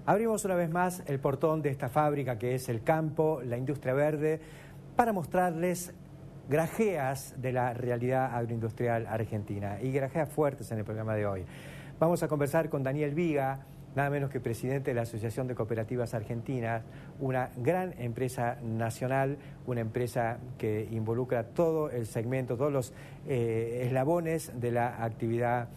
Abrimos una vez más el portón de esta fábrica que es el campo, la industria verde, para mostrarles grajeas de la realidad agroindustrial argentina y grajeas fuertes en el programa de hoy. Vamos a conversar con Daniel Viga, nada menos que presidente de la Asociación de Cooperativas Argentinas, una gran empresa nacional, una empresa que involucra todo el segmento, todos los eslabones de la actividad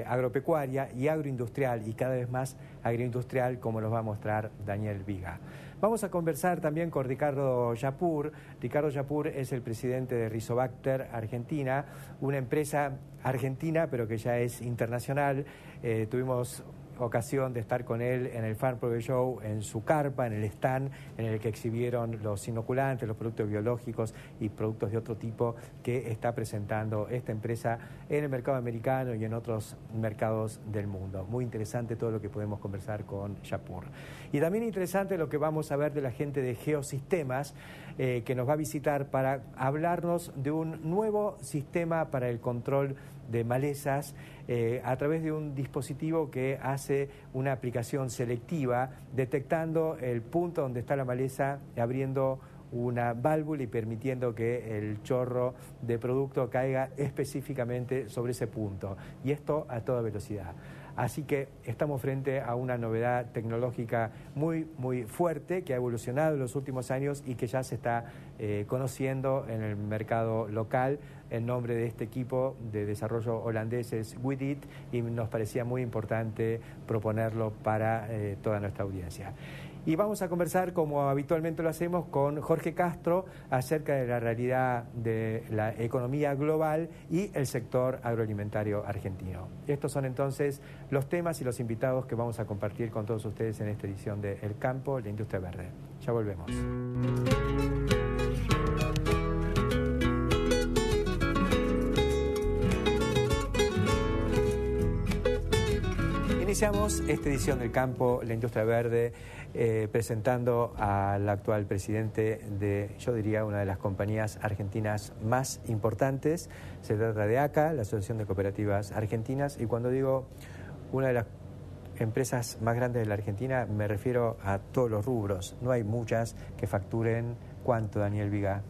agropecuaria y agroindustrial, y cada vez más agroindustrial, como nos va a mostrar Daniel Viga. Vamos a conversar también con Ricardo Yapur. Ricardo Yapur es el presidente de Rizobacter Argentina, una empresa argentina pero que ya es internacional. Tuvimos ocasión de estar con él en el Farm Progress Show, en su carpa, en el stand en el que exhibieron los inoculantes, los productos biológicos y productos de otro tipo que está presentando esta empresa en el mercado americano y en otros mercados del mundo. Muy interesante todo lo que podemos conversar con Yapur. Y también interesante lo que vamos a ver de la gente de Geosistemas, que nos va a visitar para hablarnos de un nuevo sistema para el control de malezas a través de un dispositivo que hace una aplicación selectiva detectando el punto donde está la maleza, abriendo una válvula y permitiendo que el chorro de producto caiga específicamente sobre ese punto, y esto a toda velocidad. Así que estamos frente a una novedad tecnológica muy fuerte que ha evolucionado en los últimos años y que ya se está conociendo en el mercado local. El nombre de este equipo de desarrollo holandés es WIDIT y nos parecía muy importante proponerlo para toda nuestra audiencia. Y vamos a conversar, como habitualmente lo hacemos, con Jorge Castro acerca de la realidad de la economía global y el sector agroalimentario argentino. Estos son entonces los temas y los invitados que vamos a compartir con todos ustedes en esta edición de El Campo, la Industria Verde. Ya volvemos. Iniciamos esta edición del Campo, la Industria Verde, presentando al actual presidente de, yo diría, una de las compañías argentinas más importantes. Se trata de ACA, la Asociación de Cooperativas Argentinas, y cuando digo una de las empresas más grandes de la Argentina, me refiero a todos los rubros. No hay muchas que facturen. ¿Cuánto, Daniel Viga?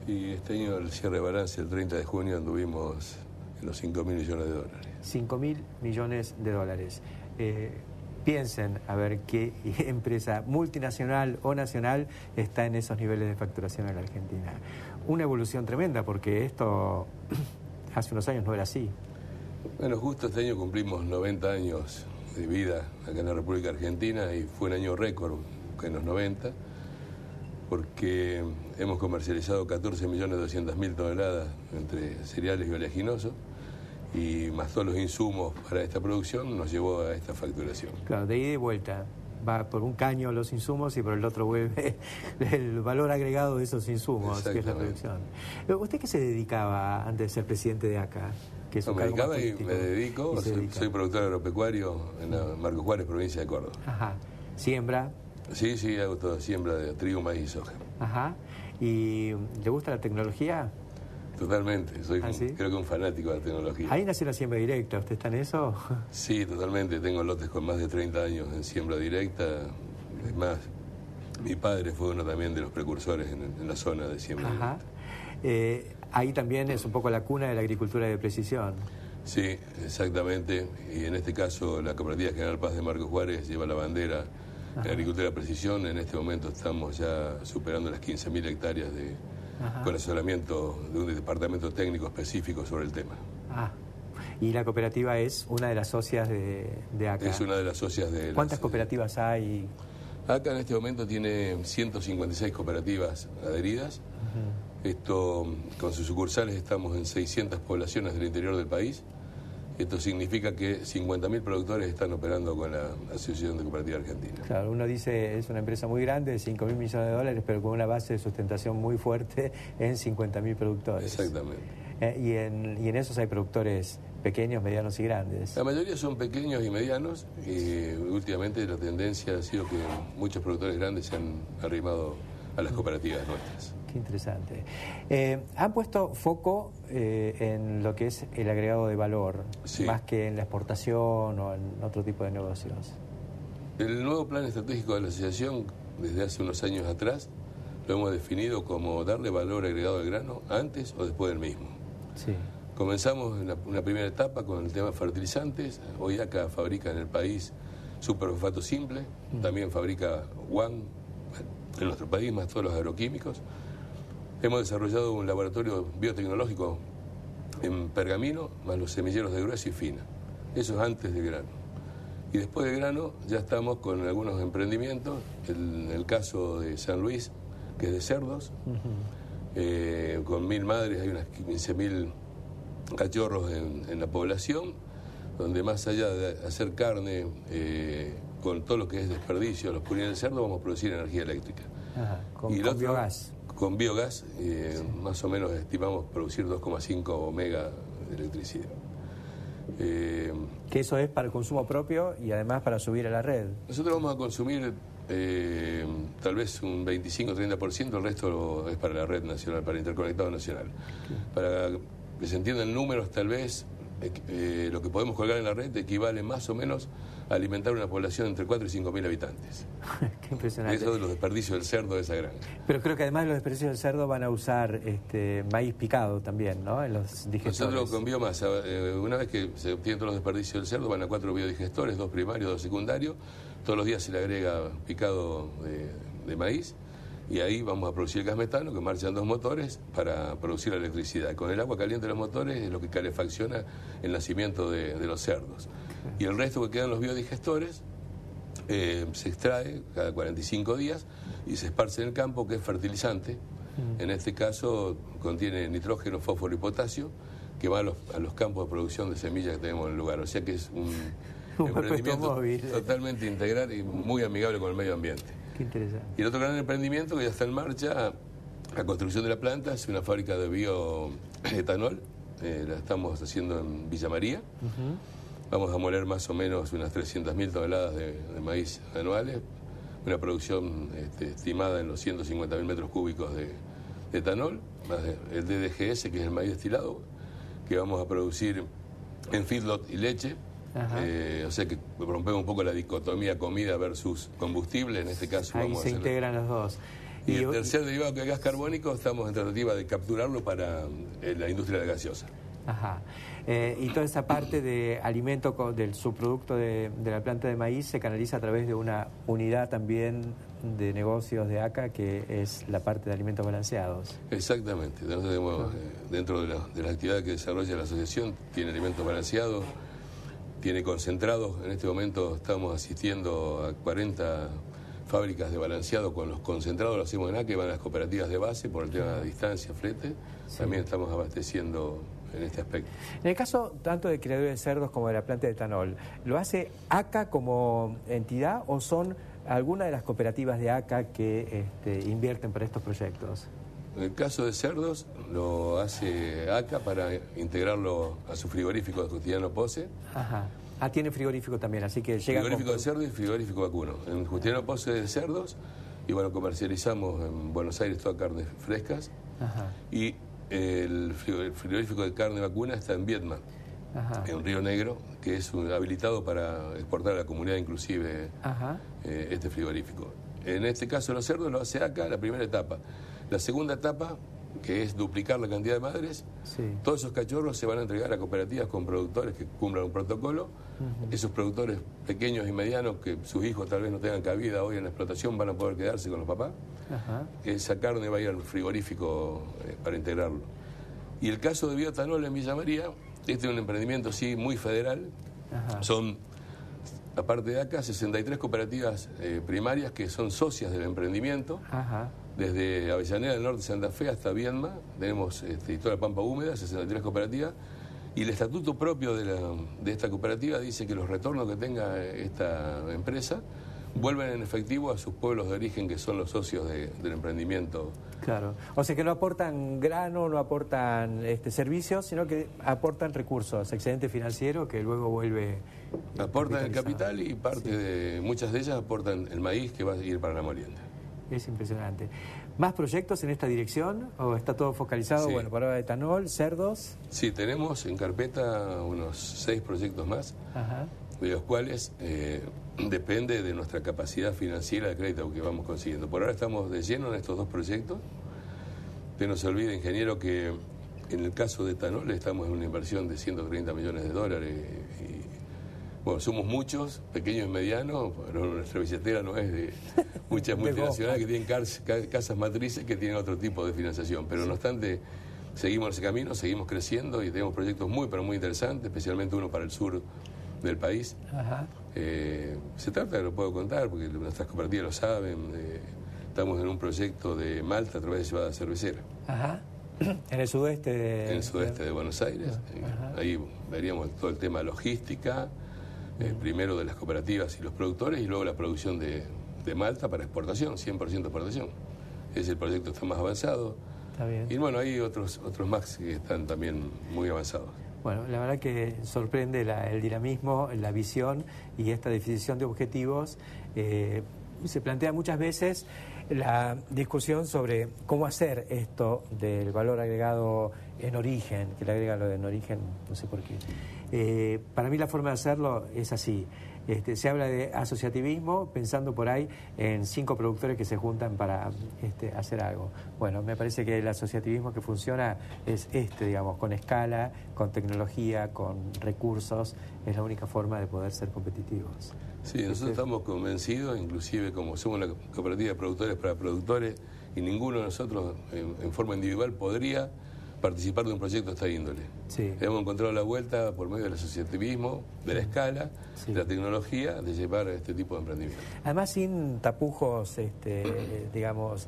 Y este año, el cierre de balance, el 30 de junio, anduvimos en los 5.000 millones de dólares. 5.000 millones de dólares. Piensen a ver qué empresa multinacional o nacional está en esos niveles de facturación en la Argentina. Una evolución tremenda, porque esto hace unos años no era así. Bueno, justo este año cumplimos 90 años de vida acá en la República Argentina y fue un año récord en los 90, porque hemos comercializado 14.200.000 toneladas entre cereales y oleaginosos, y más todos los insumos para esta producción nos llevó a esta facturación. Claro, de ida y vuelta. Va por un caño los insumos y por el otro vuelve el valor agregado de esos insumos, que es la producción. ¿Usted qué se dedicaba antes de ser presidente de ACA? Que es me dedicaba y me dedico, soy productor agropecuario en la Marcos Juárez, provincia de Córdoba. Ajá. ¿Siembra? Sí, hago toda siembra de trigo, maíz y soja. Ajá. ¿Y le gusta la tecnología? Totalmente, soy creo que un fanático de la tecnología. Ahí nació la siembra directa, ¿usted está en eso? Sí, totalmente, tengo lotes con más de 30 años en siembra directa. Es más, mi padre fue uno también de los precursores en la zona de siembra directa. Ahí también es un poco la cuna de la agricultura de precisión. Sí, exactamente, y en este caso la Cooperativa General Paz de Marcos Juárez lleva la bandera de agricultura de precisión. En este momento estamos ya superando las 15.000 hectáreas con asesoramiento de un departamento técnico específico sobre el tema. Y la cooperativa es una de las socias de ACA. Es una de las socias de... ¿Cuántas cooperativas hay? ACA en este momento tiene 156 cooperativas adheridas. Esto, con sus sucursales, estamos en 600 poblaciones del interior del país. Esto significa que 50.000 productores están operando con la Asociación de Cooperativas Argentinas. Claro, uno dice es una empresa muy grande, de 5.000 millones de dólares, pero con una base de sustentación muy fuerte en 50.000 productores. Exactamente. Y en esos hay productores pequeños, medianos y grandes. La mayoría son pequeños y medianos, y últimamente la tendencia ha sido que muchos productores grandes se han arrimado a las cooperativas nuestras. Qué interesante. Han puesto foco en lo que es el agregado de valor, más que en la exportación o en otro tipo de negocios. El nuevo plan estratégico de la asociación, desde hace unos años atrás, lo hemos definido como darle valor agregado al grano antes o después del mismo. Sí. Comenzamos en una primera etapa con el tema de fertilizantes. Hoy ACA fabrica en el país superfosfato simple, también fabrica WAN en nuestro país, más todos los agroquímicos. Hemos desarrollado un laboratorio biotecnológico en Pergamino, más los semilleros de grueso y fina. Eso es antes del grano. Y después del grano ya estamos con algunos emprendimientos. El caso de San Luis, que es de cerdos, con 1.000 madres, hay unas 15.000 cachorros en la población, donde más allá de hacer carne, con todo lo que es desperdicio, los purines del cerdo, vamos a producir energía eléctrica. Ajá, con biogás. Con biogás, más o menos estimamos producir 2,5 mega de electricidad. Que eso es para el consumo propio y además para subir a la red. Nosotros vamos a consumir tal vez un 25-30%, el resto es para la red nacional, para interconectado nacional. Para que se entiendan números, tal vez lo que podemos colgar en la red equivale más o menos a alimentar una población entre 4 y 5 mil habitantes. Qué impresionante. Eso de los desperdicios del cerdo de esa granja. Pero creo que además los desperdicios del cerdo van a usar maíz picado también, ¿no? En los digestores. Nosotros con biomasa, una vez que se obtienen todos los desperdicios del cerdo, van a 4 biodigestores, 2 primarios, 2 secundarios. Todos los días se le agrega picado de maíz. Y ahí vamos a producir el gas metano, que marchan 2 motores para producir la electricidad. Con el agua caliente de los motores es lo que calefacciona el nacimiento de los cerdos. Y el resto que quedan los biodigestores se extrae cada 45 días y se esparce en el campo, que es fertilizante. En este caso contiene nitrógeno, fósforo y potasio, que va a los campos de producción de semillas que tenemos en el lugar. O sea que es un emprendimiento totalmente integral y muy amigable con el medio ambiente. Qué interesante. Y el otro gran emprendimiento que ya está en marcha, la construcción de la planta, es una fábrica de bioetanol. La estamos haciendo en Villa María. Vamos a moler más o menos unas 300.000 toneladas de maíz anuales, una producción estimada en los 150.000 metros cúbicos de etanol, más el DDGS, que es el maíz destilado, que vamos a producir en feedlot y leche. O sea que rompemos un poco la dicotomía comida versus combustible. En este caso ahí vamos se integran los dos. Y el tercer derivado, que es gas carbónico, estamos en tratativa de capturarlo para la industria de la gaseosa. Ajá. Y toda esa parte de alimento del subproducto de la planta de maíz se canaliza a través de una unidad también de negocios de ACA, que es la parte de alimentos balanceados. Exactamente. Nosotros tenemos, dentro de las actividades que desarrolla la asociación, tiene alimentos balanceados, tiene concentrados. En este momento estamos asistiendo a 40 fábricas de balanceado con los concentrados, lo hacemos en ACA, y van a las cooperativas de base por el tema de distancia, flete. También estamos abasteciendo en este aspecto. En el caso tanto de criadores de cerdos como de la planta de etanol, ¿lo hace ACA como entidad o son algunas de las cooperativas de ACA que invierten para estos proyectos? En el caso de cerdos, lo hace ACA para integrarlo a su frigorífico de Justiniano Posse. Ajá. Ah, tiene frigorífico también, así que llega... Frigorífico de cerdo y frigorífico vacuno. En Justiniano Posse de cerdos, y bueno, comercializamos en Buenos Aires todas carnes frescas. Ajá. Y el frigorífico de carne vacuna está en Vietnam, en Río Negro, que es habilitado para exportar a la comunidad inclusive este frigorífico. En este caso los cerdos lo hace ACA, la primera etapa. La segunda etapa, que es duplicar la cantidad de madres, todos esos cachorros se van a entregar a cooperativas con productores que cumplan un protocolo. Esos productores pequeños y medianos, que sus hijos tal vez no tengan cabida hoy en la explotación, van a poder quedarse con los papás. Esa carne va a ir al frigorífico para integrarlo. Y el caso de bioetanol en Villa María, este es un emprendimiento sí muy federal. Son, aparte de acá, 63 cooperativas primarias que son socias del emprendimiento. Desde Avellaneda del Norte de Santa Fe hasta Viedma, tenemos toda la Pampa Húmeda, 63 cooperativas. Y el estatuto propio de esta cooperativa dice que los retornos que tenga esta empresa vuelven en efectivo a sus pueblos de origen, que son los socios del emprendimiento. Claro, o sea que no aportan grano, no aportan servicios, sino que aportan recursos, excedente financiero que luego vuelve... Aportan el capital y parte de muchas de ellas aportan el maíz que va a ir para la molienda. Es impresionante. ¿Más proyectos en esta dirección o está todo focalizado, bueno, para etanol, cerdos? Sí, tenemos en carpeta unos 6 proyectos más, de los cuales depende de nuestra capacidad financiera de crédito que vamos consiguiendo. Por ahora estamos de lleno en estos dos proyectos. Que no se olvide, ingeniero, que en el caso de etanol estamos en una inversión de 130 millones de dólares. Bueno, somos muchos, pequeños y medianos, pero nuestra billetera no es de muchas multinacionales que tienen casas matrices que tienen otro tipo de financiación. Pero no obstante, seguimos ese camino, seguimos creciendo y tenemos proyectos muy, pero muy interesantes, especialmente uno para el sur del país. Ajá. Se trata, lo puedo contar, porque nuestras cooperativas lo saben, estamos en un proyecto de Malta a través de Cebada Cervecera. Ajá. En el sudeste En el sudeste de Buenos Aires. Ahí veríamos todo el tema logística, primero de las cooperativas y los productores, y luego la producción de Malta para exportación, 100% exportación. Es el proyecto que está más avanzado. Está bien. Y bueno, hay otros más que están también muy avanzados. Bueno, la verdad que sorprende el dinamismo, la visión y esta definición de objetivos. Se plantea muchas veces la discusión sobre cómo hacer esto del valor agregado en origen, que le agrega lo de en origen, no sé por qué. Para mí la forma de hacerlo es así. Se habla de asociativismo pensando por ahí en 5 productores que se juntan para hacer algo. Bueno, me parece que el asociativismo que funciona es digamos, con escala, con tecnología, con recursos, es la única forma de poder ser competitivos. Sí, nosotros estamos convencidos, inclusive como somos la cooperativa de productores para productores, y ninguno de nosotros en forma individual podría participar de un proyecto de esta índole. Sí. Hemos encontrado la vuelta por medio del asociativismo, de la escala, sí, de la tecnología, de llevar este tipo de emprendimiento. Además sin tapujos, digamos,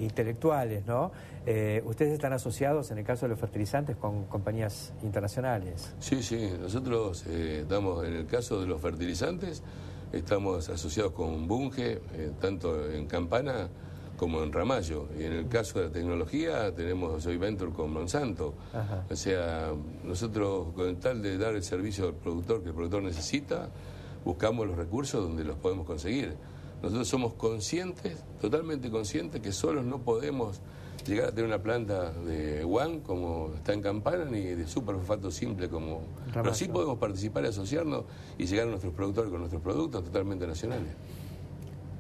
intelectuales, ¿no? Ustedes están asociados, en el caso de los fertilizantes, con compañías internacionales. Sí, sí, nosotros estamos, en el caso de los fertilizantes, estamos asociados con Bunge, tanto en Campana como en Ramallo. Y en el caso de la tecnología tenemos Joint Venture con Monsanto. Ajá. O sea, nosotros con tal de dar el servicio al productor que el productor necesita, buscamos los recursos donde los podemos conseguir. Nosotros somos conscientes, totalmente conscientes, que solos no podemos llegar a tener una planta de WAN como está en Campana, ni de superfosfato simple como... Ramallo. Pero sí podemos participar y asociarnos y llegar a nuestros productores con nuestros productos totalmente nacionales.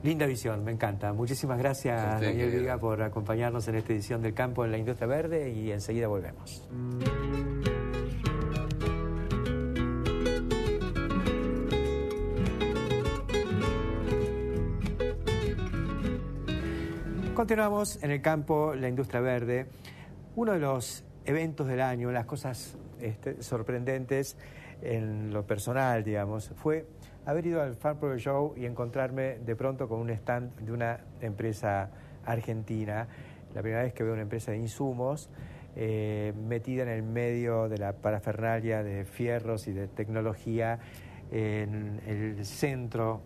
Linda visión, me encanta. Muchísimas gracias, Daniel Viga, por acompañarnos en esta edición del Campo en la Industria Verde, y enseguida volvemos. Continuamos en el Campo, la Industria Verde. Uno de los eventos del año, las cosas sorprendentes en lo personal, digamos, fue haber ido al Farm Pro Show y encontrarme de pronto con un stand de una empresa argentina. La primera vez que veo una empresa de insumos metida en el medio de la parafernalia de fierros y de tecnología en el centro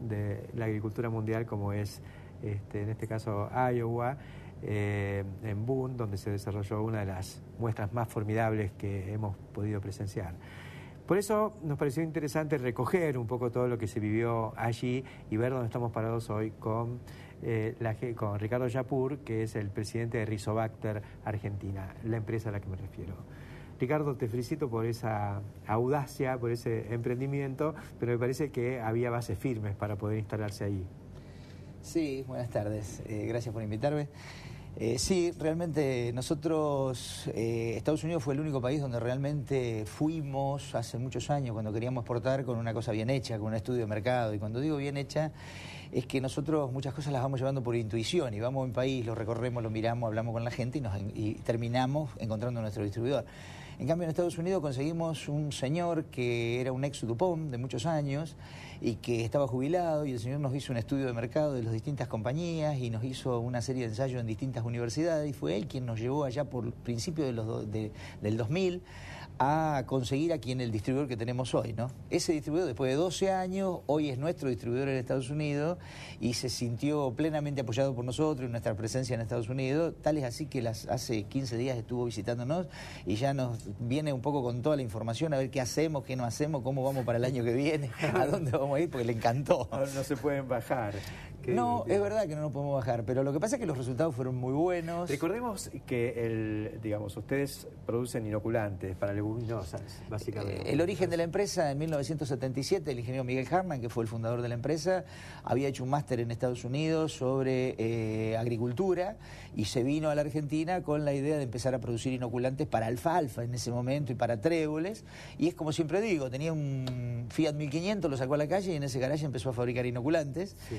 de la agricultura mundial, como es en este caso Iowa, en Boone, donde se desarrolló una de las muestras más formidables que hemos podido presenciar. Por eso nos pareció interesante recoger un poco todo lo que se vivió allí y ver dónde estamos parados hoy con Ricardo Yapur, que es el presidente de Rizobacter Argentina, la empresa a la que me refiero. Ricardo, te felicito por esa audacia, por ese emprendimiento, pero me parece que había bases firmes para poder instalarse ahí. Sí, buenas tardes. Gracias por invitarme. Sí, realmente nosotros, Estados Unidos fue el único país donde realmente fuimos hace muchos años cuando queríamos exportar con una cosa bien hecha, con un estudio de mercado. Y cuando digo bien hecha, es que nosotros muchas cosas las vamos llevando por intuición y vamos a un país, lo recorremos, lo miramos, hablamos con la gente y terminamos encontrando nuestro distribuidor. En cambio, en Estados Unidos conseguimos un señor que era un ex DuPont de muchos años y que estaba jubilado, y el señor nos hizo un estudio de mercado de las distintas compañías y nos hizo una serie de ensayos en distintas universidades, y fue él quien nos llevó allá por principios del 2000 a conseguir aquí en el distribuidor que tenemos hoy, ¿no? Ese distribuidor, después de 12 años, hoy es nuestro distribuidor en Estados Unidos y se sintió plenamente apoyado por nosotros y nuestra presencia en Estados Unidos. Tal es así que hace 15 días estuvo visitándonos y ya nos viene un poco con toda la información a ver qué hacemos, qué no hacemos, cómo vamos para el año que viene, a dónde vamos a ir, porque le encantó. No se pueden bajar. No, es verdad que no nos podemos bajar, pero lo que pasa es que los resultados fueron muy buenos. Recordemos que ustedes producen inoculantes para leguminosas, básicamente. El origen de la empresa, en 1977, el ingeniero Miguel Harman, que fue el fundador de la empresa, había hecho un máster en Estados Unidos sobre agricultura y se vino a la Argentina con la idea de empezar a producir inoculantes para alfalfa en ese momento y para tréboles. Y es como siempre digo, tenía un Fiat 1500, lo sacó a la calle y en ese garaje empezó a fabricar inoculantes. Sí.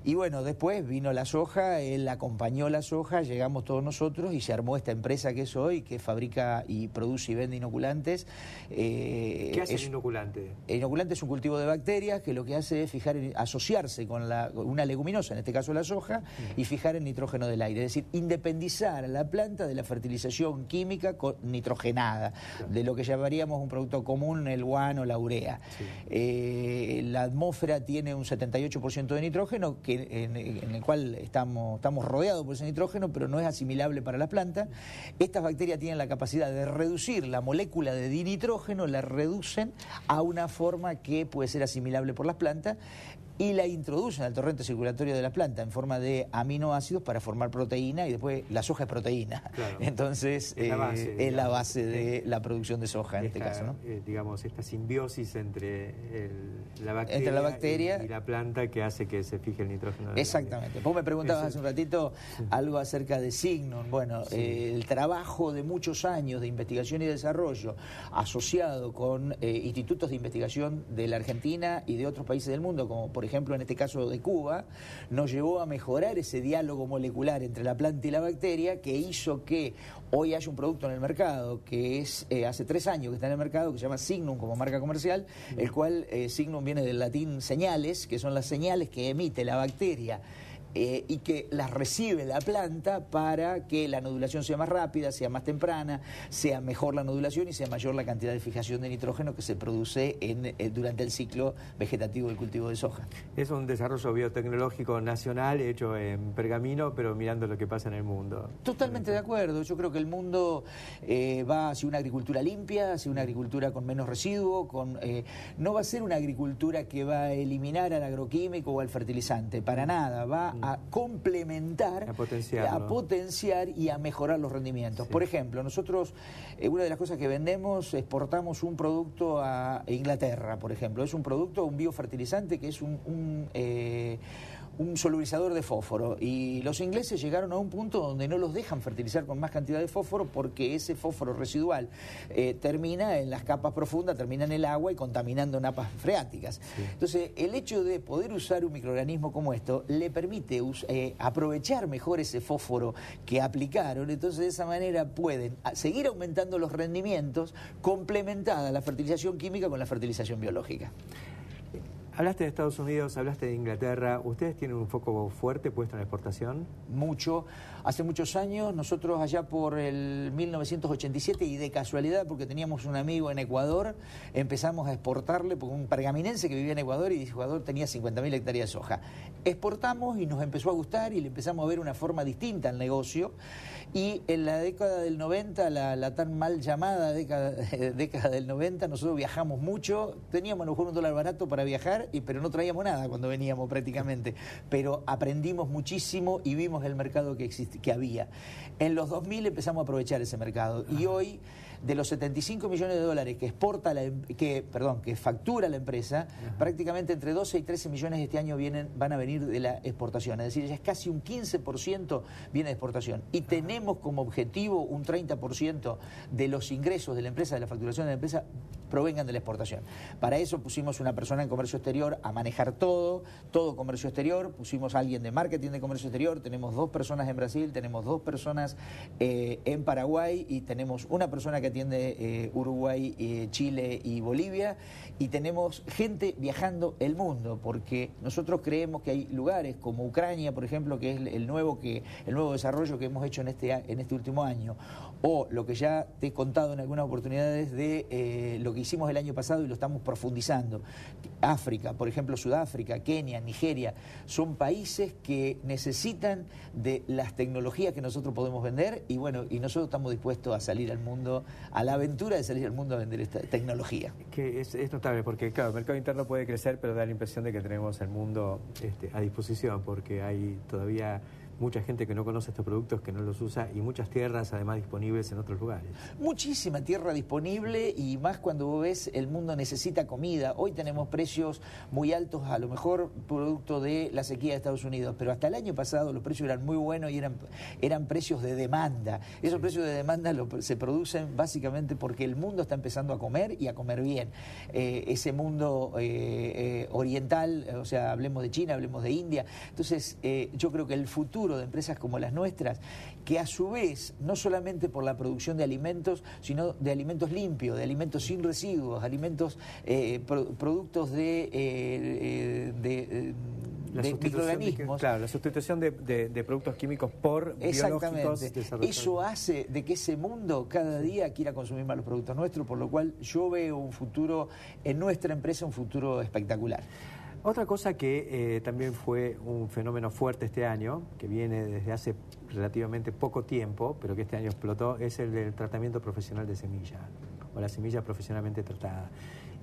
Y bueno, después vino la soja, él acompañó la soja, llegamos todos nosotros y se armó esta empresa que es hoy, que fabrica y produce y vende inoculantes. ¿Qué hace el inoculante? El inoculante es un cultivo de bacterias que lo que hace es asociarse con una leguminosa, en este caso la soja, y fijar el nitrógeno del aire. Es decir, independizar a la planta de la fertilización química nitrogenada, de lo que llamaríamos un producto común, el guano, la urea. Sí. La atmósfera tiene un 78% de nitrógeno, en el cual estamos rodeados por ese nitrógeno, pero no es asimilable para la planta. Estas bacterias tienen la capacidad de reducir la molécula de dinitrógeno, la reducen a una forma que puede ser asimilable por las plantas y la introducen al torrente circulatorio de la planta en forma de aminoácidos para formar proteína, y después la soja es proteína. Claro. Entonces es la base de la producción de soja en este caso, ¿no? Digamos, esta simbiosis entre la bacteria y la planta que hace que se fije el nitrógeno. Exactamente. Vos me preguntabas hace un ratito algo acerca de Signum. Bueno, el trabajo de muchos años de investigación y desarrollo asociado con institutos de investigación de la Argentina y de otros países del mundo, como por ejemplo en este caso de Cuba, nos llevó a mejorar ese diálogo molecular entre la planta y la bacteria, que hizo que hoy haya un producto en el mercado que es hace 3 años que está en el mercado, que se llama Signum como marca comercial, el cual Signum viene del latín señales, que son las señales que emite la bacteria y que las recibe la planta para que la nodulación sea más rápida, sea más temprana, sea mejor la nodulación y sea mayor la cantidad de fijación de nitrógeno que se produce durante el ciclo vegetativo del cultivo de soja. Es un desarrollo biotecnológico nacional hecho en Pergamino, pero mirando lo que pasa en el mundo. Totalmente de acuerdo. Yo creo que el mundo va hacia una agricultura limpia, hacia una agricultura con menos residuo, no va a ser una agricultura que va a eliminar al agroquímico o al fertilizante, para nada, va a complementar, a potenciar y a mejorar los rendimientos. Sí. Por ejemplo, nosotros, una de las cosas que vendemos, exportamos un producto a Inglaterra, por ejemplo. Es un producto, un biofertilizante que es un solubilizador de fósforo, y los ingleses llegaron a un punto donde no los dejan fertilizar con más cantidad de fósforo porque ese fósforo residual termina en las capas profundas, termina en el agua y contaminando napas freáticas. Sí. Entonces, el hecho de poder usar un microorganismo como esto le permite aprovechar mejor ese fósforo que aplicaron. Entonces, de esa manera pueden seguir aumentando los rendimientos, complementada la fertilización química con la fertilización biológica. Hablaste de Estados Unidos, hablaste de Inglaterra. ¿Ustedes tienen un foco fuerte puesto en la exportación? Mucho. Hace muchos años, nosotros allá por el 1987, y de casualidad, porque teníamos un amigo en Ecuador, empezamos a exportarle, porque un pergaminense que vivía en Ecuador, y Ecuador tenía 50.000 hectáreas de soja. Exportamos y nos empezó a gustar y le empezamos a ver una forma distinta al negocio. Y en la década del 90, la tan mal llamada década del 90, nosotros viajamos mucho, teníamos a lo mejor $1 barato para viajar, pero no traíamos nada cuando veníamos prácticamente. Pero aprendimos muchísimo y vimos el mercado que había. En los 2000 empezamos a aprovechar ese mercado. Y hoy, de los $75 millones que factura la empresa, prácticamente entre 12 y 13 millones este año van a venir de la exportación. Es decir, ya es casi un 15% viene de exportación. Y tenemos como objetivo un 30% de los ingresos de la empresa, de la facturación de la empresa, provengan de la exportación. Para eso pusimos una persona en comercio exterior a manejar todo comercio exterior, pusimos a alguien de marketing de comercio exterior, tenemos 2 personas en Brasil, tenemos 2 personas en Paraguay, y tenemos una persona que atiende Uruguay, Chile y Bolivia, y tenemos gente viajando el mundo, porque nosotros creemos que hay lugares como Ucrania, por ejemplo, que es el nuevo desarrollo que hemos hecho en este último año, o lo que ya te he contado en algunas oportunidades de lo que hicimos el año pasado y lo estamos profundizando. África, por ejemplo, Sudáfrica, Kenia, Nigeria, son países que necesitan de las tecnologías que nosotros podemos vender y bueno, y nosotros estamos dispuestos a salir al mundo, a la aventura de salir al mundo a vender esta tecnología. Que es notable porque, claro, el mercado interno puede crecer, pero da la impresión de que tenemos el mundo a disposición, porque hay todavía mucha gente que no conoce estos productos, que no los usa, y muchas tierras además disponibles en otros lugares. Muchísima tierra disponible, y más cuando vos ves el mundo necesita comida. Hoy tenemos precios muy altos, a lo mejor producto de la sequía de Estados Unidos, pero hasta el año pasado los precios eran muy buenos y eran precios de demanda. Esos precios de demanda se producen básicamente porque el mundo está empezando a comer y a comer bien. Ese mundo oriental, o sea, hablemos de China, hablemos de India. Entonces, yo creo que el futuro de empresas como las nuestras, que a su vez, no solamente por la producción de alimentos, sino de alimentos limpios, de alimentos sin residuos, alimentos, productos de microorganismos. Claro, la sustitución de productos químicos por biológicos desarrollados. Eso hace de que ese mundo cada día quiera consumir más los productos nuestros, por lo cual yo veo un futuro en nuestra empresa, un futuro espectacular. Otra cosa que también fue un fenómeno fuerte este año, que viene desde hace relativamente poco tiempo, pero que este año explotó, es el del tratamiento profesional de semilla, o la semilla profesionalmente tratada.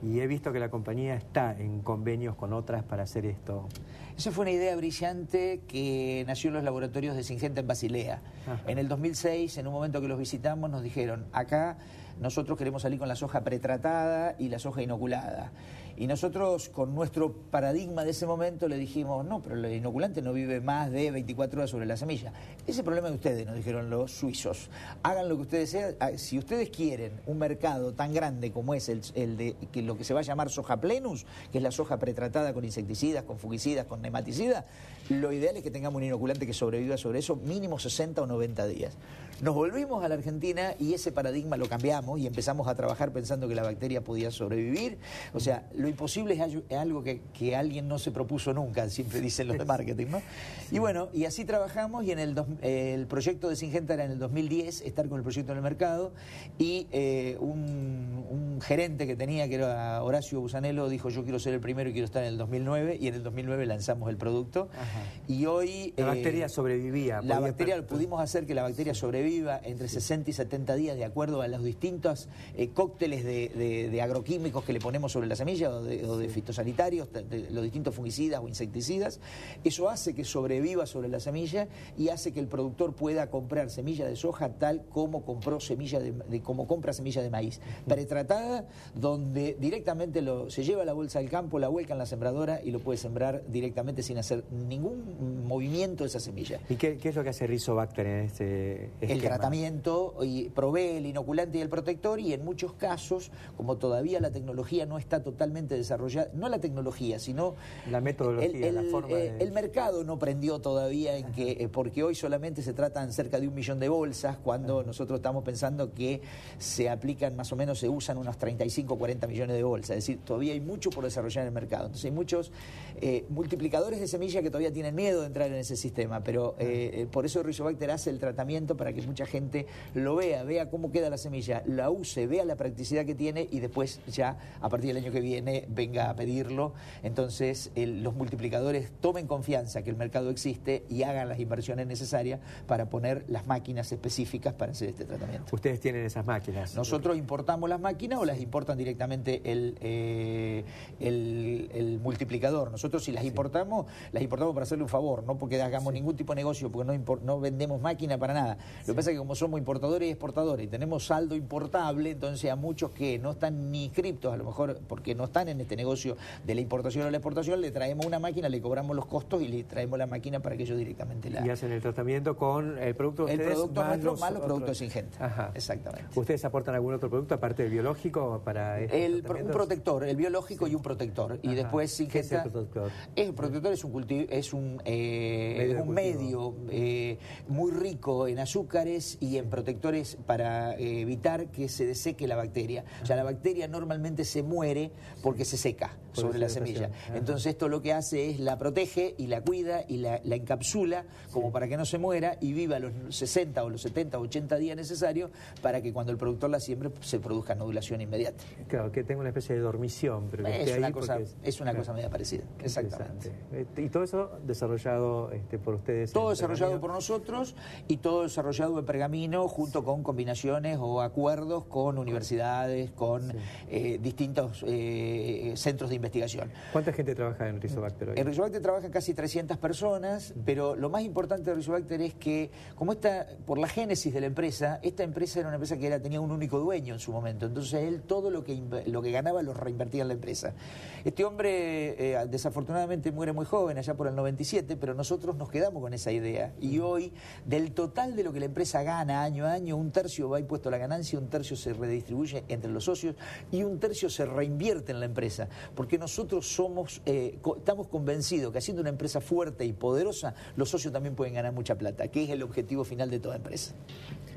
Y he visto que la compañía está en convenios con otras para hacer esto. Esa fue una idea brillante que nació en los laboratorios de Syngenta en Basilea. Ajá. En el 2006, en un momento que los visitamos, nos dijeron, acá nosotros queremos salir con la soja pretratada y la soja inoculada. Y nosotros, con nuestro paradigma de ese momento, le dijimos, no, pero el inoculante no vive más de 24 horas sobre la semilla. Ese problema de ustedes, nos dijeron los suizos. Hagan lo que ustedes sean. Si ustedes quieren un mercado tan grande como es el de que lo que se va a llamar soja plenus, que es la soja pretratada con insecticidas, con fungicidas, con nematicidas, lo ideal es que tengamos un inoculante que sobreviva sobre eso mínimo 60 o 90 días. Nos volvimos a la Argentina y ese paradigma lo cambiamos y empezamos a trabajar pensando que la bacteria podía sobrevivir. O sea, lo imposible es algo que alguien no se propuso nunca, siempre dicen los de marketing, ¿no? Sí. Y bueno, y así trabajamos, y en el proyecto de Syngenta era en el 2010, estar con el proyecto en el mercado, y un gerente que tenía, que era Horacio Busanello, dijo, yo quiero ser el primero y quiero estar en el 2009, y en el 2009 lanzamos el producto. Ajá. Y hoy... La bacteria sobrevivía. La bacteria, pudimos hacer que la bacteria sobreviva entre 60 y 70 días de acuerdo a los distintos cócteles de agroquímicos que le ponemos sobre la semilla o de fitosanitarios, de los distintos fungicidas o insecticidas. Eso hace que sobreviva sobre la semilla y hace que el productor pueda comprar semilla de soja tal como compró semilla como compra semilla de maíz pretratada, donde directamente se lleva la bolsa al campo, la vuelca en la sembradora y lo puede sembrar directamente sin hacer ningún movimiento de esa semilla. ¿Y qué es lo que hace Rizobacter en este esquema? El tratamiento, y provee el inoculante y el protector, y en muchos casos, como todavía la tecnología no está totalmente desarrollada, no la tecnología, sino la metodología, la forma el mercado no prendió todavía en que, porque hoy solamente se tratan cerca de 1 millón de bolsas, cuando nosotros estamos pensando que se aplican más o menos, se usan unos 35 o 40 millones de bolsas, es decir, todavía hay mucho por desarrollar en el mercado. Entonces hay muchos multiplicadores de semilla que todavía tienen miedo de entrar en ese sistema, pero por eso Rizobacter hace el tratamiento para que mucha gente lo vea cómo queda la semilla, la use, vea la practicidad que tiene y después ya a partir del año que viene venga a pedirlo. Entonces los multiplicadores tomen confianza que el mercado existe y hagan las inversiones necesarias para poner las máquinas específicas para hacer este tratamiento. ¿Ustedes tienen esas máquinas? Nosotros importamos las máquinas o las importan directamente el multiplicador. Nosotros si las importamos para hacerle un favor, no porque hagamos ningún tipo de negocio, porque no vendemos máquina para nada. Lo que pasa es que como somos importadores y exportadores y tenemos saldo importable, entonces a muchos que no están ni inscriptos, a lo mejor porque no están en este negocio de la importación o la exportación, le traemos una máquina, le cobramos los costos y le traemos la máquina para que ellos directamente la... Y hacen el tratamiento con el producto de ustedes, el producto más nuestro más los productos de Syngenta. Ajá. Exactamente. ¿Ustedes aportan algún otro producto aparte del biológico para el un protector, el biológico y un protector. Y después se ¿Qué es ingesta... el protector? El protector es un medio muy rico en azúcares y en protectores para evitar que se deseque la bacteria. O sea, la bacteria normalmente se muere porque se seca sobre la semilla. Entonces esto lo que hace es la protege y la cuida y la encapsula como para que no se muera y viva los 60 o los 70 o 80 días necesarios para que cuando el productor la siembre se produzca nodulación inmediata. Claro, que tenga una especie de dormición. Pero que es una cosa media parecida. Exactamente. Y todo eso desarrollado por ustedes. Todo desarrollado por nosotros y todo desarrollado en Pergamino junto con combinaciones o acuerdos con universidades, con distintos centros de investigación. ¿Cuánta gente trabaja en Rizobacter hoy? En Rizobacter trabajan casi 300 personas, pero lo más importante de Rizobacter es que, como por la génesis de la empresa, esta empresa era una empresa que tenía un único dueño en su momento, entonces él todo lo que ganaba lo reinvertía en la empresa. Este hombre desafortunadamente muere muy joven, allá por el 97, pero nosotros nos quedamos con esa idea y hoy del total de lo que la empresa gana año a año, un tercio va impuesto a la ganancia, un tercio se redistribuye entre los socios y un tercio se reinvierte en la empresa, porque nosotros estamos convencidos que haciendo una empresa fuerte y poderosa, los socios también pueden ganar mucha plata, que es el objetivo final de toda empresa.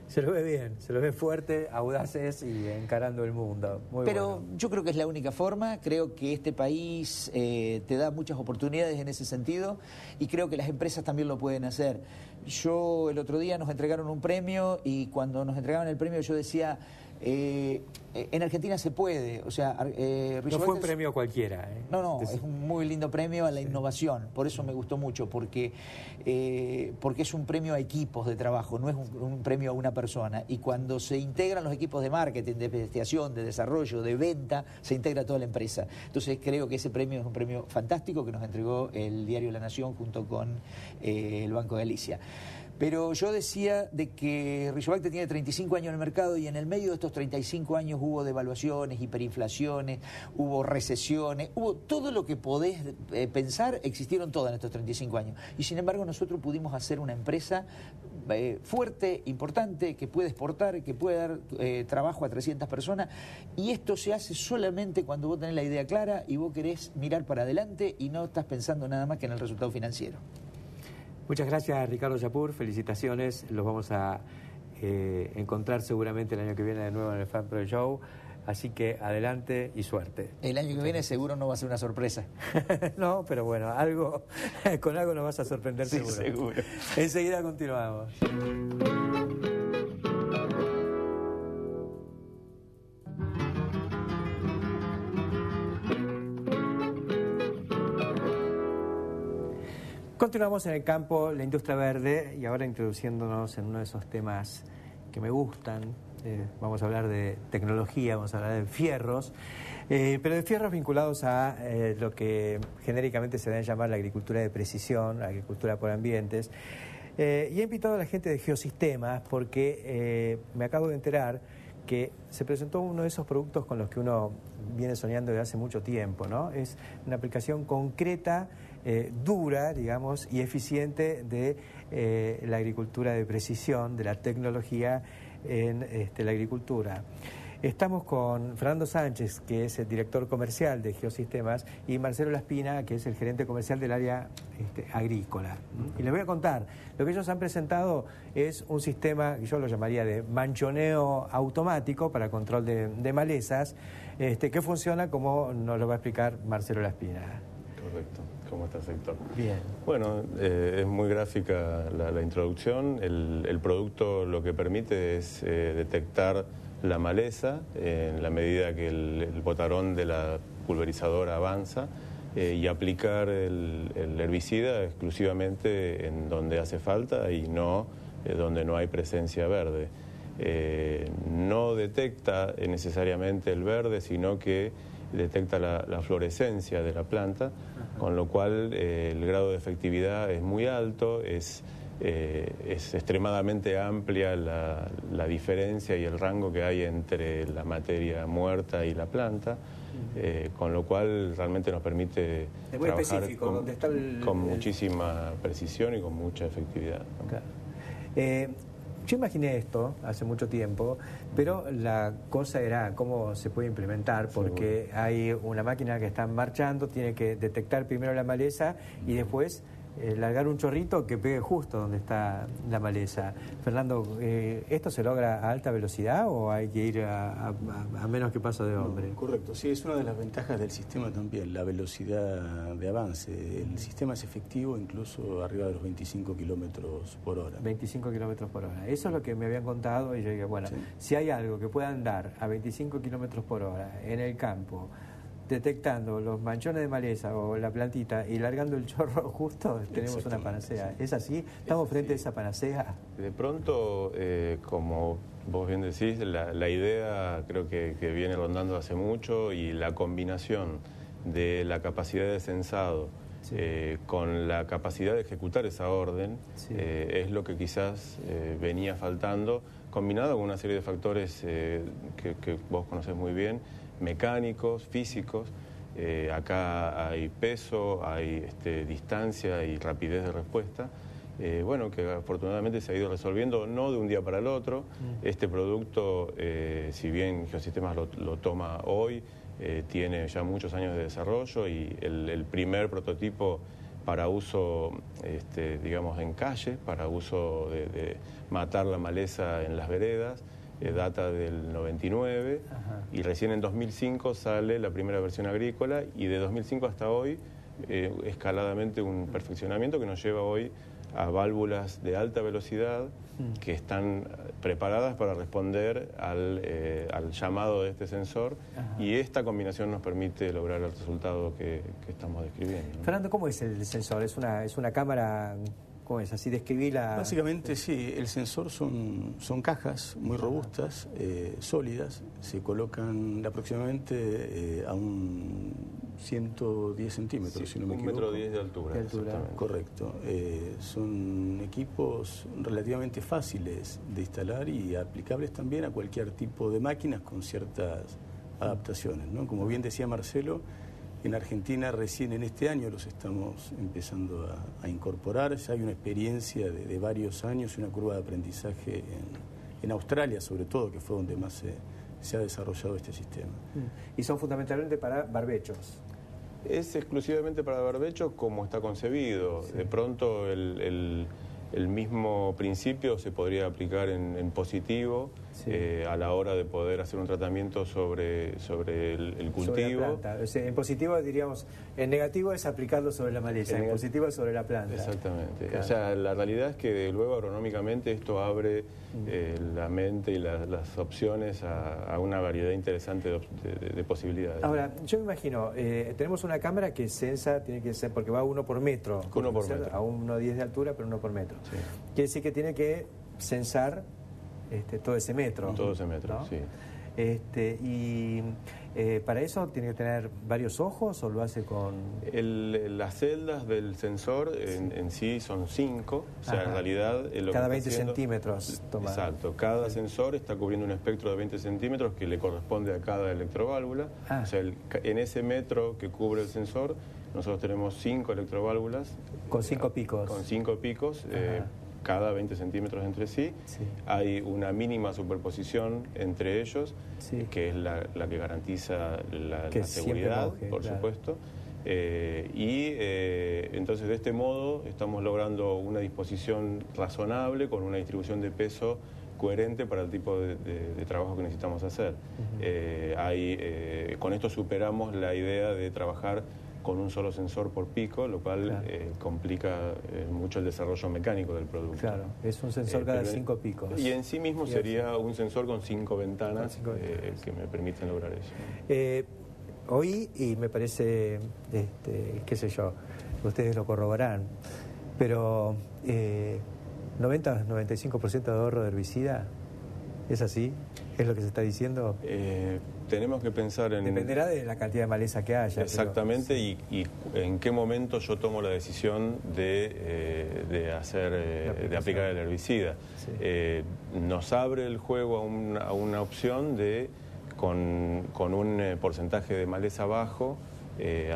Se lo ve bien, se lo ve fuerte, audaces y encarando el mundo. Pero yo creo que es la única forma, creo que este país te da muchas oportunidades en ese sentido y creo que las empresas también lo pueden hacer. El otro día nos entregaron un premio y cuando nos entregaban el premio yo decía... en Argentina se puede, o sea... no fue un premio cualquiera. No, es un muy lindo premio a la innovación, por eso me gustó mucho, porque es un premio a equipos de trabajo, no es un premio a una persona, y cuando se integran los equipos de marketing, de investigación, de desarrollo, de venta, se integra toda la empresa. Entonces creo que ese premio es un premio fantástico que nos entregó el diario La Nación junto con el Banco de Galicia. Pero yo decía de que Rizobacter tiene 35 años en el mercado y en el medio de estos 35 años hubo devaluaciones, hiperinflaciones, hubo recesiones, hubo todo lo que podés pensar, existieron todas en estos 35 años. Y sin embargo nosotros pudimos hacer una empresa fuerte, importante, que puede exportar, que puede dar trabajo a 300 personas y esto se hace solamente cuando vos tenés la idea clara y vos querés mirar para adelante y no estás pensando nada más que en el resultado financiero. Muchas gracias, Ricardo Yapur, felicitaciones, los vamos a encontrar seguramente el año que viene de nuevo en el Fan Pro Show, así que adelante y suerte. El año que viene seguro no va a ser una sorpresa. No, pero bueno, con algo nos vas a sorprender sí, seguro. Seguro. Enseguida continuamos. Continuamos en el campo, la industria verde, y ahora introduciéndonos en uno de esos temas que me gustan. Vamos a hablar de tecnología, vamos a hablar de fierros, pero de fierros vinculados a lo que genéricamente se debe llamar la agricultura de precisión, la agricultura por ambientes. Y he invitado a la gente de Geosistemas porque me acabo de enterar que se presentó uno de esos productos con los que uno viene soñando desde hace mucho tiempo, ¿no? Es una aplicación concreta, dura, digamos, y eficiente de la agricultura de precisión, de la tecnología en la agricultura. Estamos con Fernando Sánchez, que es el director comercial de Geosistemas, y Marcelo Laspina, que es el gerente comercial del área agrícola. Y les voy a contar, lo que ellos han presentado es un sistema, yo lo llamaría de manchoneo automático para control de malezas, que funciona como nos lo va a explicar Marcelo Laspina. Correcto. ¿Cómo estás, Héctor? Bien. Bueno, es muy gráfica la introducción. El producto lo que permite es detectar la maleza en la medida que el botarón de la pulverizadora avanza y aplicar el herbicida exclusivamente en donde hace falta y no donde no hay presencia verde. No detecta necesariamente el verde, sino que detecta la fluorescencia de la planta, con lo cual el grado de efectividad es muy alto, es extremadamente amplia la diferencia y el rango que hay entre la materia muerta y la planta, con lo cual realmente nos permite trabajar con muchísima precisión y con mucha efectividad, ¿no? Claro. Yo imaginé esto hace mucho tiempo, pero la cosa era cómo se puede implementar, porque hay una máquina que está marchando, tiene que detectar primero la maleza y después largar un chorrito que pegue justo donde está la maleza. Fernando, ¿esto se logra a alta velocidad o hay que ir a menos que paso de hombre? No, correcto, sí, es una de las ventajas del sistema también, la velocidad de avance. El sistema es efectivo incluso arriba de los 25 kilómetros por hora. 25 kilómetros por hora. Eso es lo que me habían contado y yo dije, bueno, si hay algo que pueda andar a 25 kilómetros por hora en el campo, detectando los manchones de maleza o la plantita y largando el chorro justo, tenemos una panacea. Sí. ¿Es así? ¿Estamos frente a esa panacea? De pronto, como vos bien decís, la idea creo que viene rondando hace mucho, y la combinación de la capacidad de censado con la capacidad de ejecutar esa orden es lo que quizás venía faltando, combinado con una serie de factores que vos conocés muy bien, mecánicos, físicos. Acá hay peso, hay distancia y rapidez de respuesta. Bueno, que afortunadamente se ha ido resolviendo, no de un día para el otro. Este producto, si bien Geosistemas lo toma hoy, tiene ya muchos años de desarrollo, y el primer prototipo para uso, digamos, en calle, para uso de matar la maleza en las veredas, data del 99. Ajá. Y recién en 2005 sale la primera versión agrícola, y de 2005 hasta hoy escaladamente un perfeccionamiento que nos lleva hoy a válvulas de alta velocidad que están preparadas para responder al llamado de este sensor. Ajá. Y esta combinación nos permite lograr el resultado que estamos describiendo, ¿no? Fernando, ¿cómo es el sensor? ¿Es una cámara? ¿Cómo es? Así describíla. Básicamente sí, el sensor son cajas muy robustas, sólidas, se colocan aproximadamente a un 110 centímetros, si no me equivoco. 1,10 m de altura. Correcto. Son equipos relativamente fáciles de instalar y aplicables también a cualquier tipo de máquinas con ciertas adaptaciones, ¿no? Como bien decía Marcelo, en Argentina recién en este año los estamos empezando a incorporar. Ya hay una experiencia de varios años y una curva de aprendizaje en Australia, sobre todo, que fue donde más se ha desarrollado este sistema. ¿Y son fundamentalmente para barbechos? Es exclusivamente para barbechos como está concebido. Sí. De pronto el mismo principio se podría aplicar en positivo, a la hora de poder hacer un tratamiento sobre el cultivo. Sobre la planta. O sea, en positivo diríamos, en negativo es aplicarlo sobre la maleza, en positivo es sobre la planta. Exactamente. Claro. O sea, la realidad es que luego agronómicamente esto abre la mente y las opciones a una variedad interesante de posibilidades. Ahora, yo me imagino, tenemos una cámara que sensa, tiene que ser, porque va 1 por metro. 1 por metro. A 1,10 de altura, pero 1 por metro. Sí. Quiere decir que tiene que censar todo ese metro. Todo ese metro, ¿no? Sí. Y para eso tiene que tener varios ojos, ¿o lo hace con...? Las celdas del sensor en sí son 5, o sea, en realidad... Cada 20 centímetros toma. Exacto, cada sensor está cubriendo un espectro de 20 centímetros que le corresponde a cada electroválvula. O sea, en ese metro que cubre el sensor, nosotros tenemos 5 electroválvulas. Con 5 picos. Con 5 picos. Cada 20 centímetros entre sí. Hay una mínima superposición entre ellos, que es la que garantiza la seguridad, por supuesto. Entonces, de este modo, estamos logrando una disposición razonable con una distribución de peso coherente para el tipo de trabajo que necesitamos hacer. Con esto superamos la idea de trabajar con un solo sensor por pico, lo cual complica mucho el desarrollo mecánico del producto. Claro, es un sensor cada 5 picos. Y en sí mismo sería un sensor con 5 ventanas que me permiten lograr eso. Hoy, y me parece, qué sé yo, ustedes lo corroborarán, pero 90-95% de ahorro de herbicida, ¿es así? ¿Es lo que se está diciendo? Tenemos que pensar en... Dependerá de la cantidad de maleza que haya. Exactamente, pero... y en qué momento yo tomo la decisión de aplicar el herbicida. Nos abre el juego a una opción de, con un porcentaje de maleza bajo,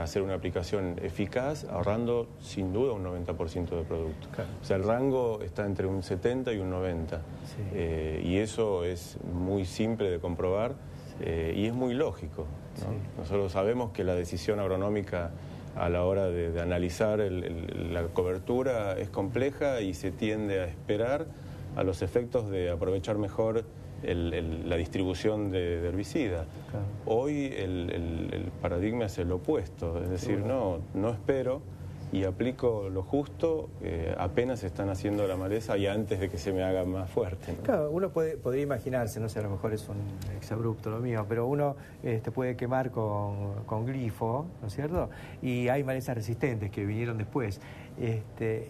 hacer una aplicación eficaz, ahorrando sin duda un 90% de producto. Claro. O sea, el rango está entre un 70 y un 90. Sí. Y eso es muy simple de comprobar y es muy lógico, ¿no? Sí. Nosotros sabemos que la decisión agronómica a la hora de analizar la cobertura es compleja y se tiende a esperar a los efectos de aprovechar mejor la distribución de herbicida. Claro. Hoy el paradigma es el opuesto, es decir, no espero y aplico lo justo apenas están haciendo la maleza y antes de que se me haga más fuerte, ¿no? Claro, uno podría imaginarse, no sé, a lo mejor es un exabrupto lo mío, pero uno puede quemar con glifo, ¿no es cierto? Y hay malezas resistentes que vinieron después.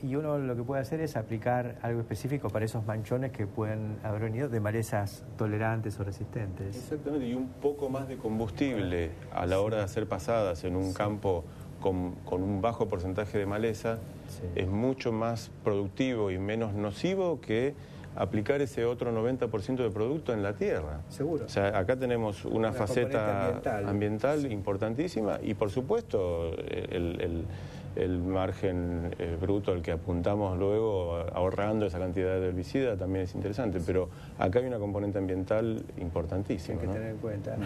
Y uno lo que puede hacer es aplicar algo específico para esos manchones que pueden haber venido de malezas tolerantes o resistentes. Exactamente, y un poco más de combustible a la hora de hacer pasadas en un campo con un bajo porcentaje de maleza, es mucho más productivo y menos nocivo que aplicar ese otro 90% de producto en la tierra. Seguro. O sea, acá tenemos una faceta ambiental importantísima y, por supuesto, el margen bruto al que apuntamos luego, ahorrando esa cantidad de herbicida, también es interesante, pero acá hay una componente ambiental importantísima. Hay que ¿no? tener en cuenta.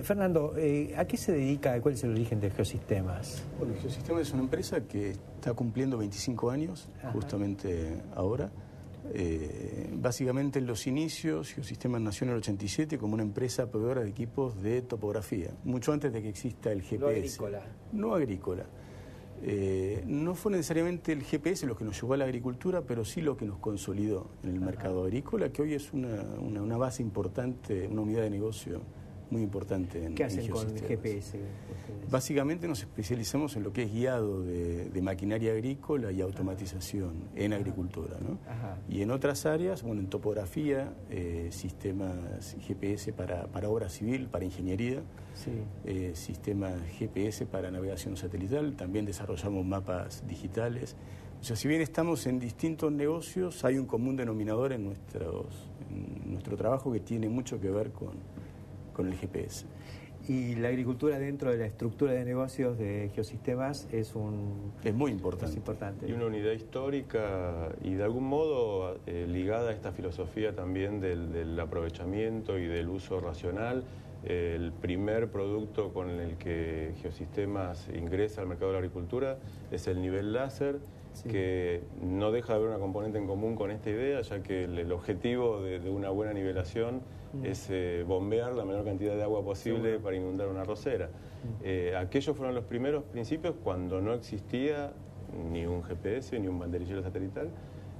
Fernando, ¿a qué se dedica? ¿Cuál es el origen de Geosistemas? Bueno, Geosistemas es una empresa que está cumpliendo 25 años, justamente ahora. Básicamente en los inicios, Geosistemas nació en el 87 como una empresa proveedora de equipos de topografía, mucho antes de que exista el GPS. No agrícola. No agrícola. No fue necesariamente el GPS lo que nos llevó a la agricultura, pero sí lo que nos consolidó en el mercado agrícola, que hoy es una base importante, una unidad de negocio muy importante en ¿Qué hacen en con Geosistemas. GPS? Básicamente nos especializamos en lo que es guiado de maquinaria agrícola y automatización en agricultura, ¿no? Y en otras áreas, bueno, en topografía, sistemas GPS para obra civil, para ingeniería, sistemas GPS para navegación satelital, también desarrollamos mapas digitales. O sea, si bien estamos en distintos negocios, hay un común denominador en nuestro trabajo que tiene mucho que ver con el GPS. Y la agricultura dentro de la estructura de negocios de Geosistemas es muy importante. Es importante. Y una unidad histórica y de algún modo ligada a esta filosofía también del aprovechamiento y del uso racional. El primer producto con el que Geosistemas ingresa al mercado de la agricultura es el nivel láser, que no deja de haber una componente en común con esta idea, ya que el objetivo de una buena nivelación es bombear la menor cantidad de agua posible para inundar una arrocera. Aquellos fueron los primeros principios cuando no existía ni un GPS ni un banderillero satelital,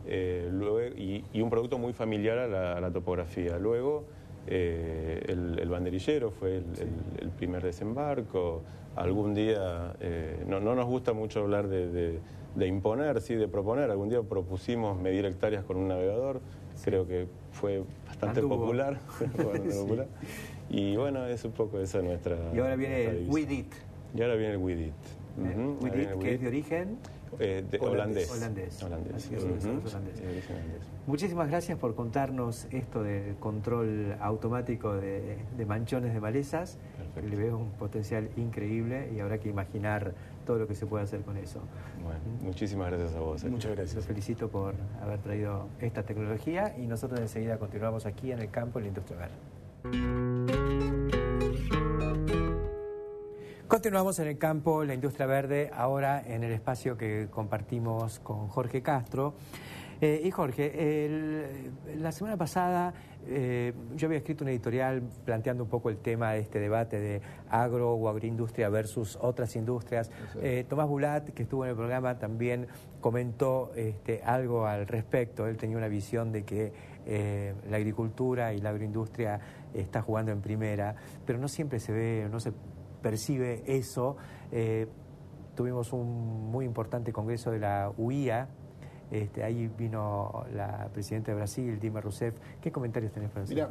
y un producto muy familiar a la topografía. Luego el banderillero fue el primer desembarco. Algún día, no nos gusta mucho hablar de imponer, sí de proponer. Algún día propusimos medir hectáreas con un navegador. Creo que fue bastante popular. Popular. Y bueno, es un poco esa nuestra... Y ahora viene el WIDIT. Y ahora viene el WIDIT. WIDIT, que es de origen... holandés. Holandés. Así es. Holandés. Muchísimas gracias por contarnos esto del control automático de manchones de malezas. Le veo un potencial increíble y habrá que imaginar todo lo que se puede hacer con eso. Bueno, muchísimas gracias a vos. Muchas gracias. Los felicito por haber traído esta tecnología y nosotros enseguida continuamos aquí en el campo de la industria verde. Continuamos en el campo, la industria verde, ahora en el espacio que compartimos con Jorge Castro. Y Jorge, la semana pasada yo había escrito un editorial planteando un poco el tema de este debate de agro o agroindustria versus otras industrias. Tomás Bulat, que estuvo en el programa, también comentó algo al respecto. Él tenía una visión de que la agricultura y la agroindustria está jugando en primera, pero no siempre se ve, no se percibe eso. Tuvimos un muy importante congreso de la UIA. Ahí vino la presidenta de Brasil, Dilma Rousseff. ¿Qué comentarios tenés para hacer? Mira,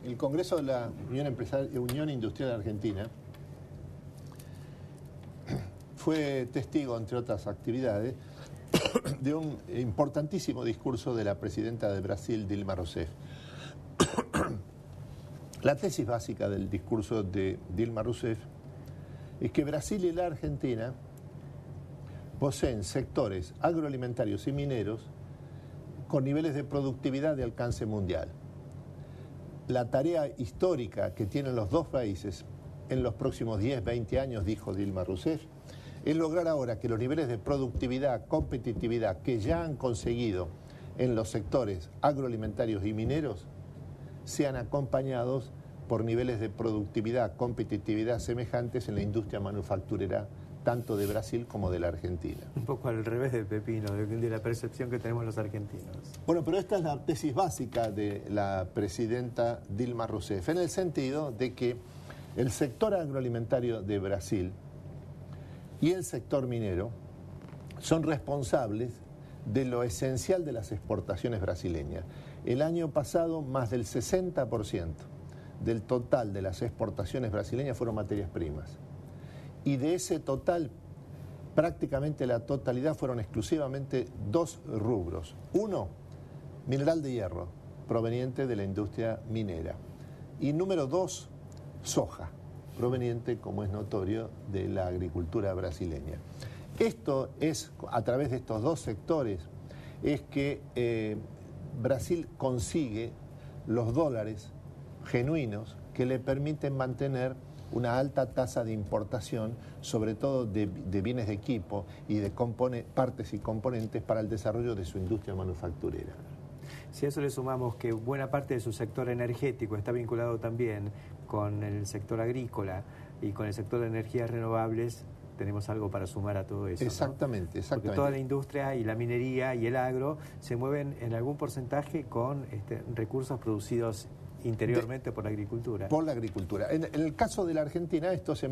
el Congreso de la Unión Industrial Argentina fue testigo, entre otras actividades, de un importantísimo discurso de la presidenta de Brasil, Dilma Rousseff. La tesis básica del discurso de Dilma Rousseff es que Brasil y la Argentina poseen sectores agroalimentarios y mineros con niveles de productividad de alcance mundial. La tarea histórica que tienen los dos países en los próximos 10, 20 años, dijo Dilma Rousseff, es lograr ahora que los niveles de productividad, competitividad que ya han conseguido en los sectores agroalimentarios y mineros sean acompañados por niveles de productividad, competitividad semejantes en la industria manufacturera, tanto de Brasil como de la Argentina. Un poco al revés del pepino, de la percepción que tenemos los argentinos. Bueno, pero esta es la tesis básica de la presidenta Dilma Rousseff, en el sentido de que el sector agroalimentario de Brasil y el sector minero son responsables de lo esencial de las exportaciones brasileñas. El año pasado, más del 60% del total de las exportaciones brasileñas fueron materias primas. Y de ese total, prácticamente la totalidad fueron exclusivamente dos rubros. Uno, mineral de hierro, proveniente de la industria minera. Y número dos, soja, proveniente, como es notorio, de la agricultura brasileña. Esto es, a través de estos dos sectores, es que Brasil consigue los dólares genuinos que le permiten mantener una alta tasa de importación, sobre todo de bienes de equipo y de partes y componentes para el desarrollo de su industria manufacturera. Si a eso le sumamos que buena parte de su sector energético está vinculado también con el sector agrícola y con el sector de energías renovables, tenemos algo para sumar a todo eso. Exactamente, ¿no? exactamente. Porque toda la industria y la minería y el agro se mueven en algún porcentaje con recursos producidos interiormente por la agricultura. Por la agricultura. En el caso de la Argentina, esto se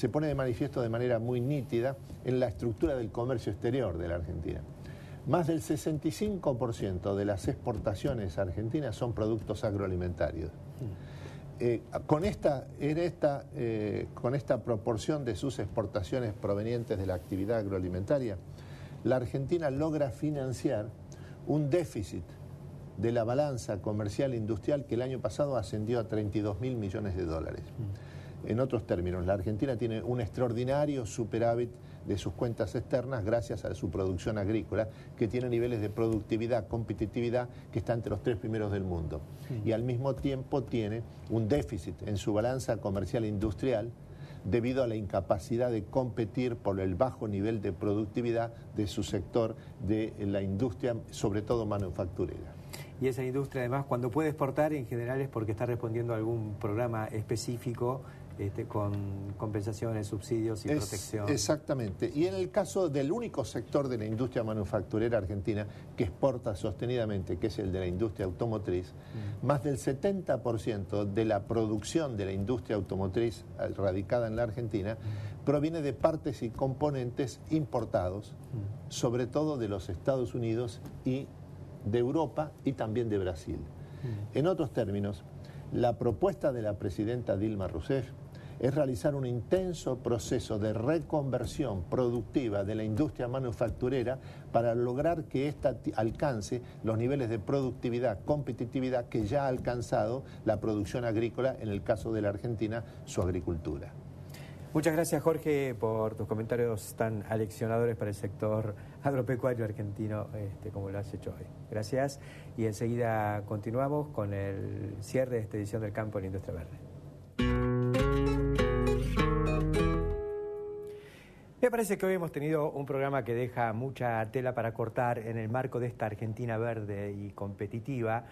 pone de manifiesto de manera muy nítida en la estructura del comercio exterior de la Argentina. Más del 65% de las exportaciones argentinas son productos agroalimentarios. Con esta proporción de sus exportaciones provenientes de la actividad agroalimentaria, la Argentina logra financiar un déficit de la balanza comercial industrial que el año pasado ascendió a 32.000 millones de dólares. En otros términos, la Argentina tiene un extraordinario superávit de sus cuentas externas gracias a su producción agrícola, que tiene niveles de productividad, competitividad, que está entre los 3 primeros del mundo. Y al mismo tiempo tiene un déficit en su balanza comercial industrial debido a la incapacidad de competir por el bajo nivel de productividad de su sector de la industria, sobre todo manufacturera. Y esa industria, además, cuando puede exportar, en general es porque está respondiendo a algún programa específico con compensaciones, subsidios y protección. Exactamente. Y en el caso del único sector de la industria manufacturera argentina que exporta sostenidamente, que es el de la industria automotriz, más del 70% de la producción de la industria automotriz radicada en la Argentina proviene de partes y componentes importados, sobre todo de los Estados Unidos y de Europa y también de Brasil. En otros términos, la propuesta de la presidenta Dilma Rousseff es realizar un intenso proceso de reconversión productiva de la industria manufacturera para lograr que ésta alcance los niveles de productividad, competitividad que ya ha alcanzado la producción agrícola, en el caso de la Argentina, su agricultura. Muchas gracias, Jorge, por tus comentarios tan aleccionadores para el sector agropecuario argentino, como lo has hecho hoy. Gracias, y enseguida continuamos con el cierre de esta edición del Campo en la Industria Verde. Me parece que hoy hemos tenido un programa que deja mucha tela para cortar en el marco de esta Argentina verde y competitiva,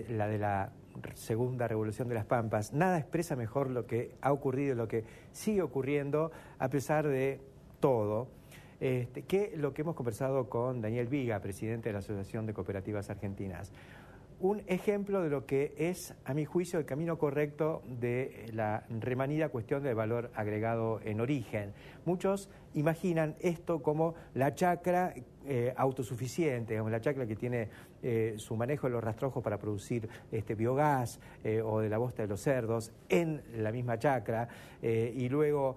la de la segunda revolución de las Pampas. Nada expresa mejor lo que ha ocurrido, lo que sigue ocurriendo a pesar de todo, que lo que hemos conversado con Daniel Viga, presidente de la Asociación de Cooperativas Argentinas. Un ejemplo de lo que es, a mi juicio, el camino correcto de la remanida cuestión del valor agregado en origen. Muchos imaginan esto como la chacra autosuficiente, como la chacra que tiene su manejo de los rastrojos para producir biogás o de la bosta de los cerdos en la misma chacra y luego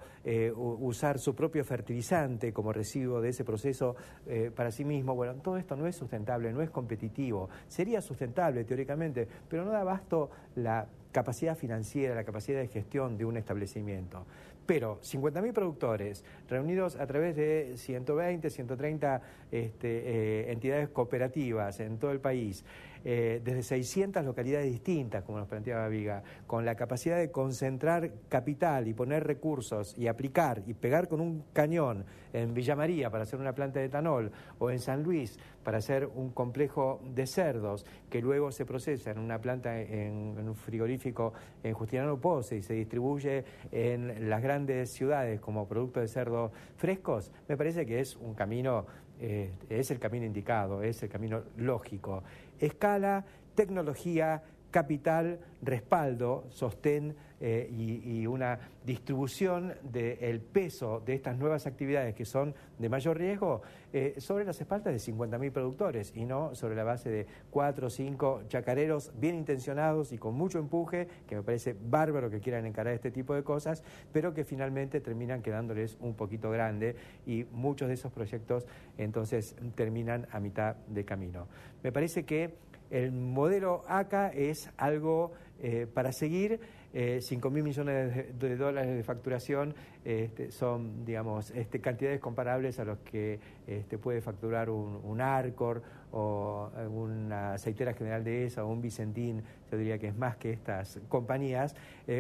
usar su propio fertilizante como residuo de ese proceso para sí mismo. Bueno, todo esto no es sustentable, no es competitivo. Sería sustentable teóricamente, pero no da abasto la capacidad financiera, la capacidad de gestión de un establecimiento. Pero 50.000 productores reunidos a través de 120, 130 entidades cooperativas en todo el país, desde 600 localidades distintas, como nos planteaba Viga, con la capacidad de concentrar capital y poner recursos y aplicar y pegar con un cañón en Villa María para hacer una planta de etanol o en San Luis para hacer un complejo de cerdos que luego se procesa en una planta en un frigorífico en Justiniano Pozzi y se distribuye en las grandes ciudades como producto de cerdos frescos, me parece que es un camino, es el camino indicado, es el camino lógico. Escala, tecnología, capital, respaldo, sostén y una distribución del peso de estas nuevas actividades que son de mayor riesgo sobre las espaldas de 50.000 productores y no sobre la base de 4 o 5 chacareros bien intencionados y con mucho empuje, que me parece bárbaro que quieran encarar este tipo de cosas, pero que finalmente terminan quedándoles un poquito grande y muchos de esos proyectos entonces terminan a mitad de camino. Me parece que el modelo ACA es algo para seguir. 5.000 millones de dólares de facturación son, digamos, cantidades comparables a los que puede facturar un Arcor o una aceitera General Dehesa o un Vicentín. Yo diría que es más que estas compañías,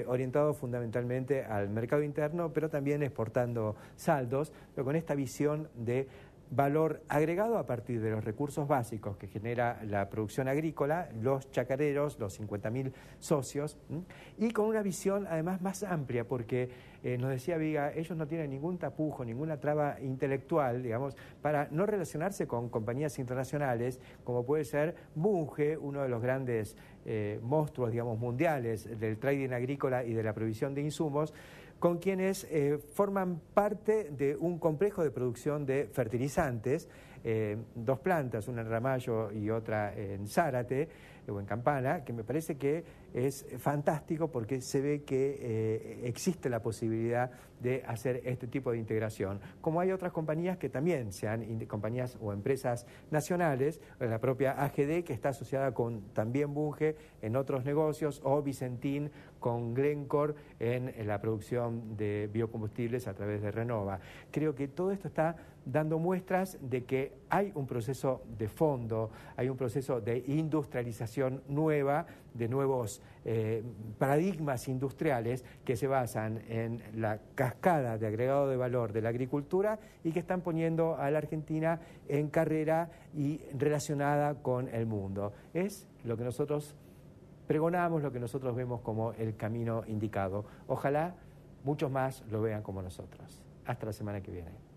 orientados fundamentalmente al mercado interno, pero también exportando saldos, pero con esta visión de valor agregado a partir de los recursos básicos que genera la producción agrícola, los chacareros, los 50.000 socios, y con una visión además más amplia, porque nos decía Viga, ellos no tienen ningún tapujo, ninguna traba intelectual, digamos, para no relacionarse con compañías internacionales, como puede ser Bunge, uno de los grandes monstruos, digamos, mundiales del trading agrícola y de la provisión de insumos, con quienes forman parte de un complejo de producción de fertilizantes, 2 plantas, una en Ramallo y otra en Zárate o en Campana, que me parece que es fantástico porque se ve que existe la posibilidad de hacer este tipo de integración. Como hay otras compañías que también sean compañías o empresas nacionales, la propia AGD que está asociada con también Bunge en otros negocios, o Vicentín con Glencore en la producción de biocombustibles a través de Renova. Creo que todo esto está dando muestras de que hay un proceso de fondo, hay un proceso de industrialización nueva, de nuevos paradigmas industriales que se basan en la cascada de agregado de valor de la agricultura y que están poniendo a la Argentina en carrera y relacionada con el mundo. Es lo que nosotros pregonamos, lo que nosotros vemos como el camino indicado. Ojalá muchos más lo vean como nosotros. Hasta la semana que viene.